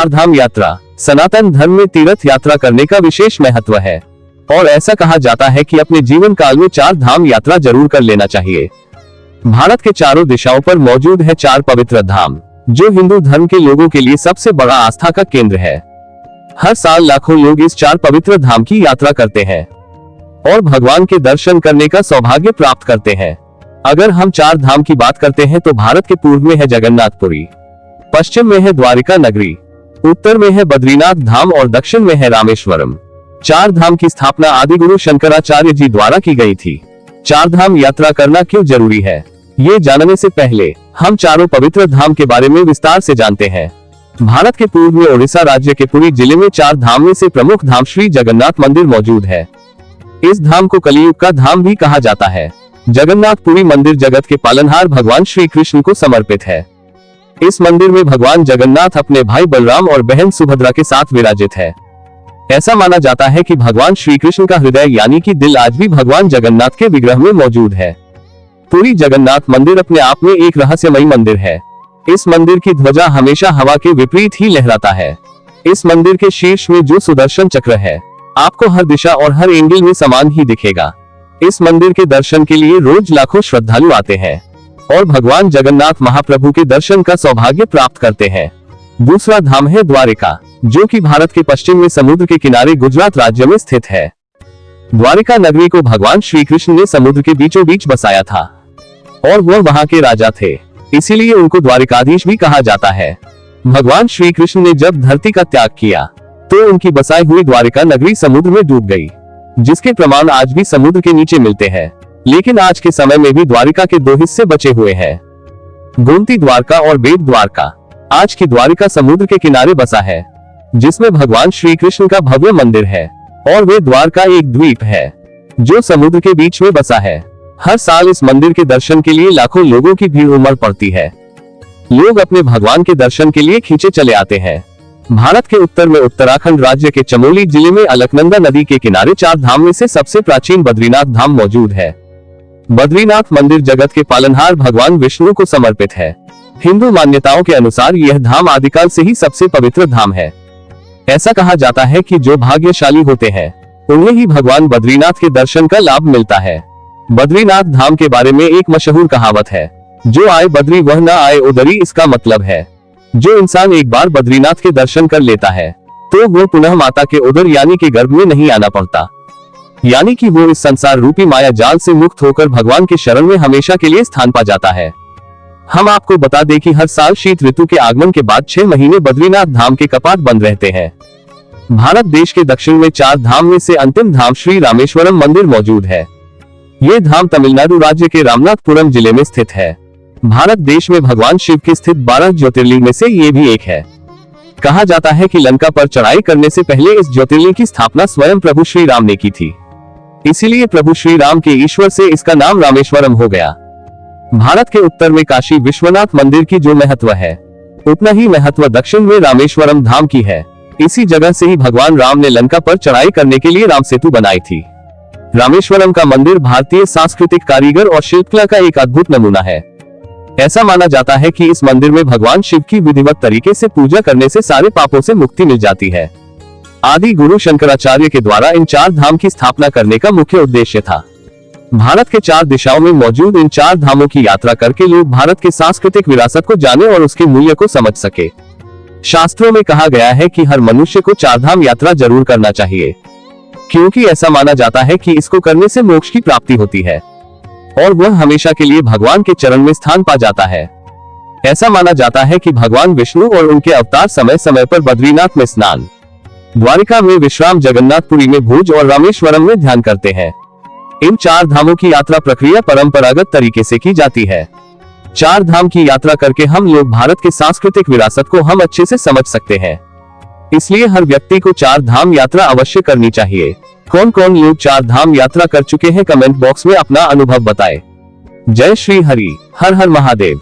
चार धाम यात्रा। सनातन धर्म में तीर्थ यात्रा करने का विशेष महत्व है और ऐसा कहा जाता है कि अपने जीवन काल में चार धाम यात्रा जरूर कर लेना चाहिए। भारत के चारों दिशाओं पर मौजूद है चार पवित्र धाम, जो हिंदू धर्म के लोगों के लिए सबसे बड़ा आस्था का केंद्र है। हर साल लाखों लोग इस चार पवित्र धाम की यात्रा करते हैं और भगवान के दर्शन करने का सौभाग्य प्राप्त करते हैं। अगर हम चार धाम की बात करते हैं तो भारत के पूर्व में है जगन्नाथपुरी, पश्चिम में है द्वारिका नगरी, उत्तर में है बद्रीनाथ धाम और दक्षिण में है रामेश्वरम। चार धाम की स्थापना आदि गुरु शंकराचार्य जी द्वारा की गई थी। चार धाम यात्रा करना क्यों जरूरी है, ये जानने से पहले हम चारों पवित्र धाम के बारे में विस्तार से जानते हैं। भारत के पूर्व में उड़ीसा राज्य के पुरी जिले में चार धाम में से प्रमुख धाम श्री जगन्नाथ मंदिर मौजूद है। इस धाम को कलियुग का धाम भी कहा जाता है। जगन्नाथपुरी मंदिर जगत के पालनहार भगवान श्री कृष्ण को समर्पित है। इस मंदिर में भगवान जगन्नाथ अपने भाई बलराम और बहन सुभद्रा के साथ विराजित है। ऐसा माना जाता है कि भगवान श्री कृष्ण का हृदय यानी कि दिल आज भी भगवान जगन्नाथ के विग्रह में मौजूद है। पुरी जगन्नाथ मंदिर अपने आप में एक रहस्यमयी मंदिर है। इस मंदिर की ध्वजा हमेशा हवा के विपरीत ही लहराता है। इस मंदिर के शीर्ष में जो सुदर्शन चक्र है, आपको हर दिशा और हर एंगल में समान ही दिखेगा। इस मंदिर के दर्शन के लिए रोज लाखों श्रद्धालु आते हैं और भगवान जगन्नाथ महाप्रभु के दर्शन का सौभाग्य प्राप्त करते हैं। दूसरा धाम है द्वारिका, जो कि भारत के पश्चिम में समुद्र के किनारे गुजरात राज्य में स्थित है। द्वारिका नगरी को भगवान श्री कृष्ण ने समुद्र के बीचों बीच बसाया था और वह वहां के राजा थे, इसीलिए उनको द्वारिकाधीश भी कहा जाता है। भगवान श्री कृष्ण ने जब धरती का त्याग किया तो उनकी बसाई हुई द्वारिका नगरी समुद्र में डूब गई, जिसके प्रमाण आज भी समुद्र के नीचे मिलते हैं। लेकिन आज के समय में भी द्वारिका के दो हिस्से बचे हुए हैं, गोमती द्वारका और बेट द्वारका। आज की द्वारिका समुद्र के किनारे बसा है, जिसमें भगवान श्री कृष्ण का भव्य मंदिर है और वे द्वारका एक द्वीप है जो समुद्र के बीच में बसा है। हर साल इस मंदिर के दर्शन के लिए लाखों लोगों की भीड़ उमड़ पड़ती है। लोग अपने भगवान के दर्शन के लिए खींचे चले आते हैं। भारत के उत्तर में उत्तराखंड राज्य के चमोली जिले में अलकनंदा नदी के किनारे चार धाम में से सबसे प्राचीन बद्रीनाथ धाम मौजूद है। बद्रीनाथ मंदिर जगत के पालनहार भगवान विष्णु को समर्पित है। हिंदू मान्यताओं के अनुसार यह धाम आदिकाल से ही सबसे पवित्र धाम है। ऐसा कहा जाता है कि जो भाग्यशाली होते हैं उन्हें ही भगवान बद्रीनाथ के दर्शन का लाभ मिलता है। बद्रीनाथ धाम के बारे में एक मशहूर कहावत है, जो आए बद्री वह न आए उदरी। इसका मतलब है जो इंसान एक बार बद्रीनाथ के दर्शन कर लेता है तो वो पुनः माता के उदर यानी के गर्भ में नहीं आना पड़ता, यानी कि वो इस संसार रूपी माया जाल से मुक्त होकर भगवान के शरण में हमेशा के लिए स्थान पा जाता है। हम आपको बता दें कि हर साल शीत ऋतु के आगमन के बाद 6 महीने बद्रीनाथ धाम के कपाट बंद रहते हैं। भारत देश के दक्षिण में चार धाम में से अंतिम धाम श्री रामेश्वरम मंदिर मौजूद है। ये धाम तमिलनाडु राज्य के रामनाथपुरम जिले में स्थित है। भारत देश में भगवान शिव के स्थित 12 ज्योतिर्लिंग में से ये भी एक है। कहा जाता है कि लंका पर चढ़ाई करने से पहले इस ज्योतिर्लिंग की स्थापना स्वयं प्रभु श्री राम ने की थी, इसीलिए प्रभु श्री राम के ईश्वर से इसका नाम रामेश्वरम हो गया। भारत के उत्तर में काशी विश्वनाथ मंदिर की जो महत्व है, उतना ही महत्व दक्षिण में रामेश्वरम धाम की है। इसी जगह से ही भगवान राम ने लंका पर चढ़ाई करने के लिए राम सेतु बनाई थी। रामेश्वरम का मंदिर भारतीय सांस्कृतिक कारीगर और शिल्पकला का एक अद्भुत नमूना है। ऐसा माना जाता है कि इस मंदिर में भगवान शिव की विधिवत तरीके से पूजा करने से सारे पापों से मुक्ति मिल जाती है। आदि गुरु शंकराचार्य के द्वारा इन चार धाम की स्थापना करने का मुख्य उद्देश्य था। भारत के चार दिशाओं में मौजूद इन चार धामों की यात्रा करके लोग भारत के सांस्कृतिक विरासत को जाने और उसके मूल्य को समझ सके। शास्त्रों में कहा गया है कि हर मनुष्य को चार धाम यात्रा जरूर करना चाहिए, क्योंकि ऐसा माना जाता है कि इसको करने से मोक्ष की प्राप्ति होती है और वह हमेशा के लिए भगवान के चरण में स्थान पा जाता है। ऐसा माना जाता है कि भगवान विष्णु और उनके अवतार समय समय पर बद्रीनाथ में स्नान, द्वारिका में विश्राम, जगन्नाथपुरी में भोज और रामेश्वरम में ध्यान करते हैं। इन चार धामों की यात्रा प्रक्रिया परंपरागत तरीके से की जाती है। चार धाम की यात्रा करके हम लोग भारत के सांस्कृतिक विरासत को हम अच्छे से समझ सकते हैं। इसलिए हर व्यक्ति को चार धाम यात्रा अवश्य करनी चाहिए। कौन कौन लोग चार धाम यात्रा कर चुके हैं, कमेंट बॉक्स में अपना अनुभव बताएं। जय श्री हरि, हर हर महादेव।